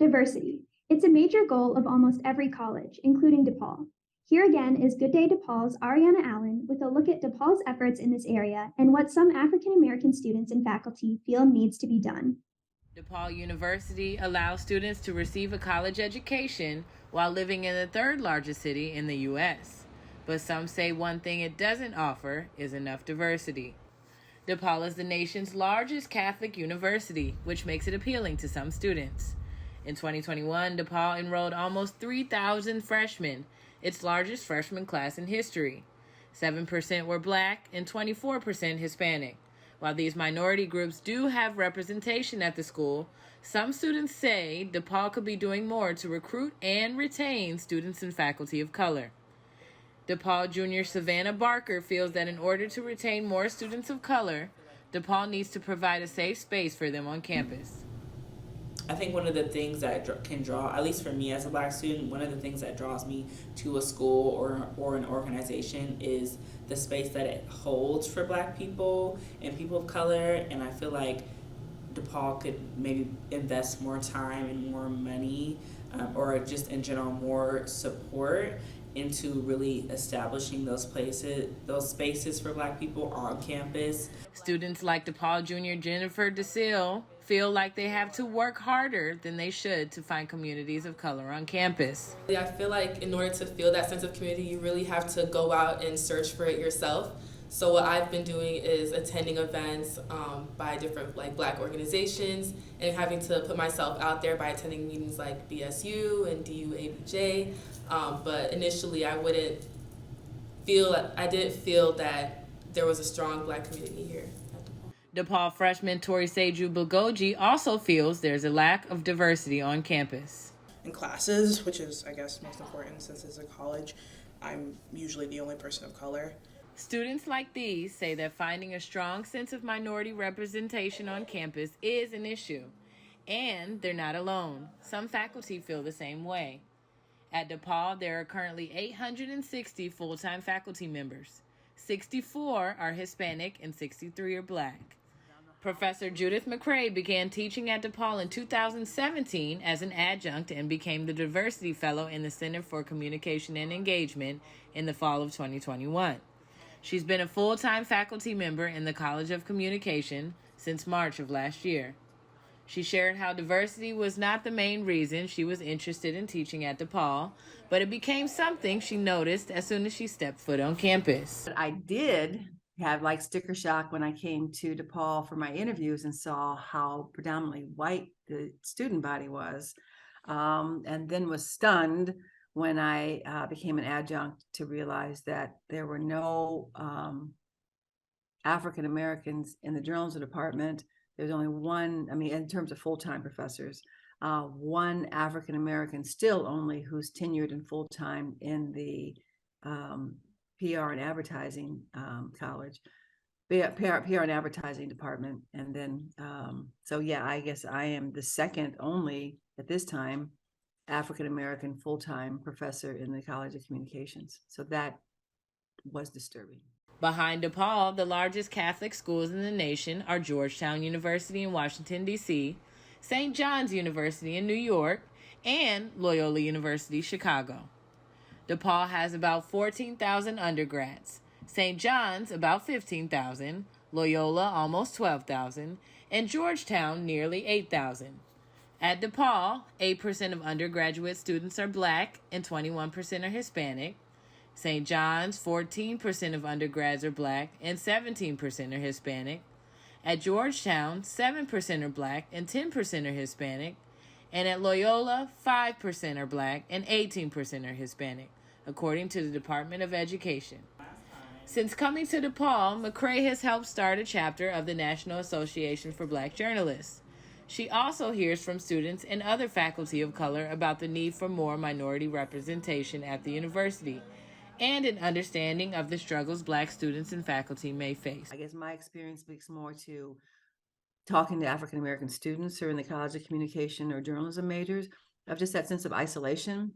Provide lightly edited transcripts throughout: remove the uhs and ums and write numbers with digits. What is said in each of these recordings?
Diversity. It's a major goal of almost every college, including DePaul. Here again is Good Day DePaul's Ariana Allen with a look at DePaul's efforts in this area and what some African American students and faculty feel needs to be done. DePaul University allows students to receive a college education while living in the third largest city in the U.S. But some say one thing it doesn't offer is enough diversity. DePaul is the nation's largest Catholic university, which makes it appealing to some students. In 2021, DePaul enrolled almost 3,000 freshmen, its largest freshman class in history. 7% were Black and 24% Hispanic. While these minority groups do have representation at the school, some students say DePaul could be doing more to recruit and retain students and faculty of color. DePaul Junior Savannah Barker feels that in order to retain more students of color, DePaul needs to provide a safe space for them on campus. I think one of the things that can draw, at least for me as a Black student, one of the things that draws me to a school or an organization is the space that it holds for Black people and people of color. And I feel like DePaul could maybe invest more time and more money, or just in general more support into really establishing those spaces for Black people on campus. Students like DePaul Junior Jennifer DeSille feel like they have to work harder than they should to find communities of color on campus. I feel like in order to feel that sense of community, you really have to go out and search for it yourself. So what I've been doing is attending events by different Black organizations and having to put myself out there by attending meetings like BSU and DUABJ. But initially I didn't feel that there was a strong Black community here. DePaul freshman Tori Seju Bugoji also feels there's a lack of diversity on campus. In classes, which is, I guess, most important since it's a college, I'm usually the only person of color. Students like these say that finding a strong sense of minority representation on campus is an issue. And they're not alone. Some faculty feel the same way. At DePaul, there are currently 860 full-time faculty members. 64 are Hispanic and 63 are Black. Professor Judith McCrae began teaching at DePaul in 2017 as an adjunct and became the Diversity Fellow in the Center for Communication and Engagement in the fall of 2021. She's been a full-time faculty member in the College of Communication since March of last year. She shared how diversity was not the main reason she was interested in teaching at DePaul, but it became something she noticed as soon as she stepped foot on campus. I did have sticker shock when I came to DePaul for my interviews and saw how predominantly white the student body was, and then was stunned when I became an adjunct to realize that there were no African Americans in the journalism department. There's only one, in terms of full-time professors, one African American still only who's tenured and full-time in the PR and advertising college, PR and advertising department. And then, I guess I am the second only at this time African American full-time professor in the College of Communications. So that was disturbing. Behind DePaul, the largest Catholic schools in the nation are Georgetown University in Washington, D.C., St. John's University in New York, and Loyola University, Chicago. DePaul has about 14,000 undergrads, St. John's about 15,000, Loyola almost 12,000, and Georgetown nearly 8,000. At DePaul, 8% of undergraduate students are Black and 21% are Hispanic. St. John's, 14% of undergrads are Black and 17% are Hispanic. At Georgetown, 7% are Black and 10% are Hispanic. And at Loyola, 5% are Black and 18% are Hispanic, according to the Department of Education. Since coming to DePaul, McCrae has helped start a chapter of the National Association for Black Journalists. She also hears from students and other faculty of color about the need for more minority representation at the university and an understanding of the struggles Black students and faculty may face. I guess my experience speaks more to talking to African American students who are in the College of Communication or journalism majors, of just that sense of isolation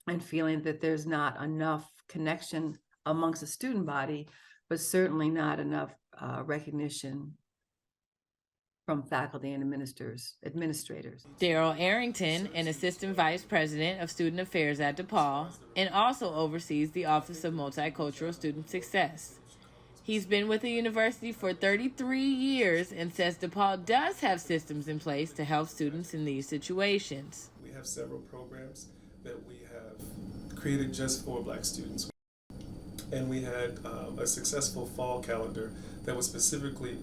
and feeling that there's not enough connection amongst the student body, but certainly not enough recognition from faculty and administrators. Daryl Arrington, an assistant vice president of student affairs at DePaul, and also oversees the Office of Multicultural Student Success. He's been with the university for 33 years and says DePaul does have systems in place to help students in these situations. We have several programs that we have created just for Black students. And we had a successful fall calendar that was specifically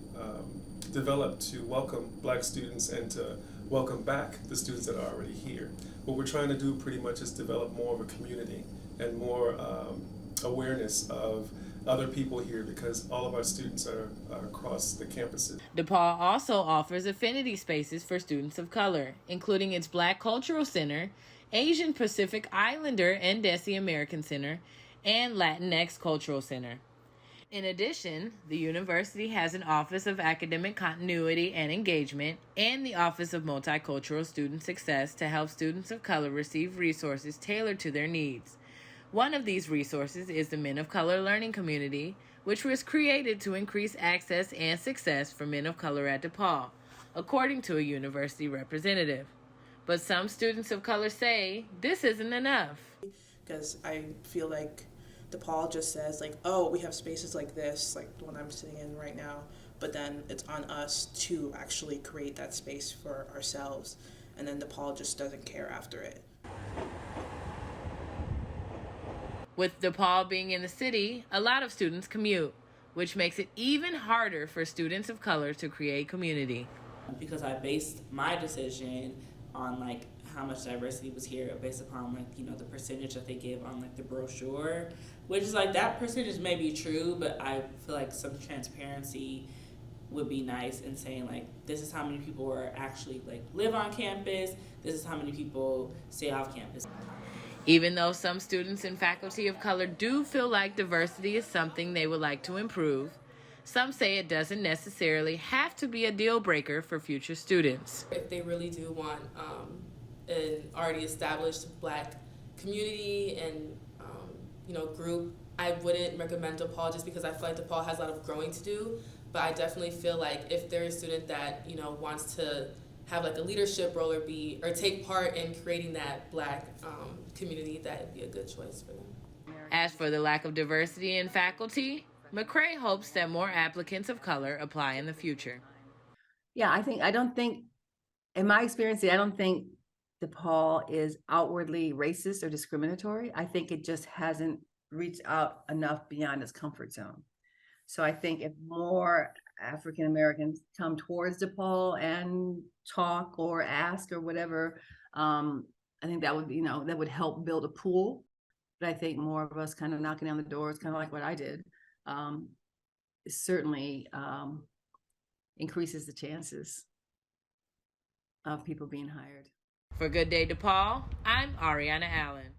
developed to welcome Black students and to welcome back the students that are already here. What we're trying to do pretty much is develop more of a community and more awareness of other people here, because all of our students are across the campuses. DePaul also offers affinity spaces for students of color, including its Black Cultural Center, Asian Pacific Islander and Desi American Center, and Latinx Cultural Center. In addition, the university has an Office of Academic Continuity and Engagement and the Office of Multicultural Student Success to help students of color receive resources tailored to their needs. One of these resources is the Men of Color Learning Community, which was created to increase access and success for men of color at DePaul, according to a university representative. But some students of color say this isn't enough. Because I feel like DePaul just says like, oh, we have spaces like this, like the one I'm sitting in right now, but then it's on us to actually create that space for ourselves, and then DePaul just doesn't care after it. With DePaul being in the city, a lot of students commute, which makes it even harder for students of color to create community. Because I based my decision on like how much diversity was here based upon like, you know, the percentage that they give on like the brochure, which is like that percentage may be true, but I feel like some transparency would be nice in saying like, this is how many people are actually like live on campus, this is how many people stay off campus. Even though some students and faculty of color do feel like diversity is something they would like to improve, some say it doesn't necessarily have to be a deal breaker for future students. If they really do want an already established Black community and group, I wouldn't recommend DePaul just because I feel like DePaul has a lot of growing to do. But I definitely feel like if there's a student that wants to have like a leadership role or take part in creating that Black community, that would be a good choice for them. As for the lack of diversity in faculty, McCrae hopes that more applicants of color apply in the future. Yeah, I don't think, in my experience, I don't think DePaul is outwardly racist or discriminatory. I think it just hasn't reached out enough beyond its comfort zone. So I think if more African Americans come towards DePaul and talk or ask or whatever, I think that would that would help build a pool. But I think more of us kind of knocking down the doors, kind of like what I did, certainly increases the chances of people being hired. For Good Day DePaul, I'm Ariana Allen.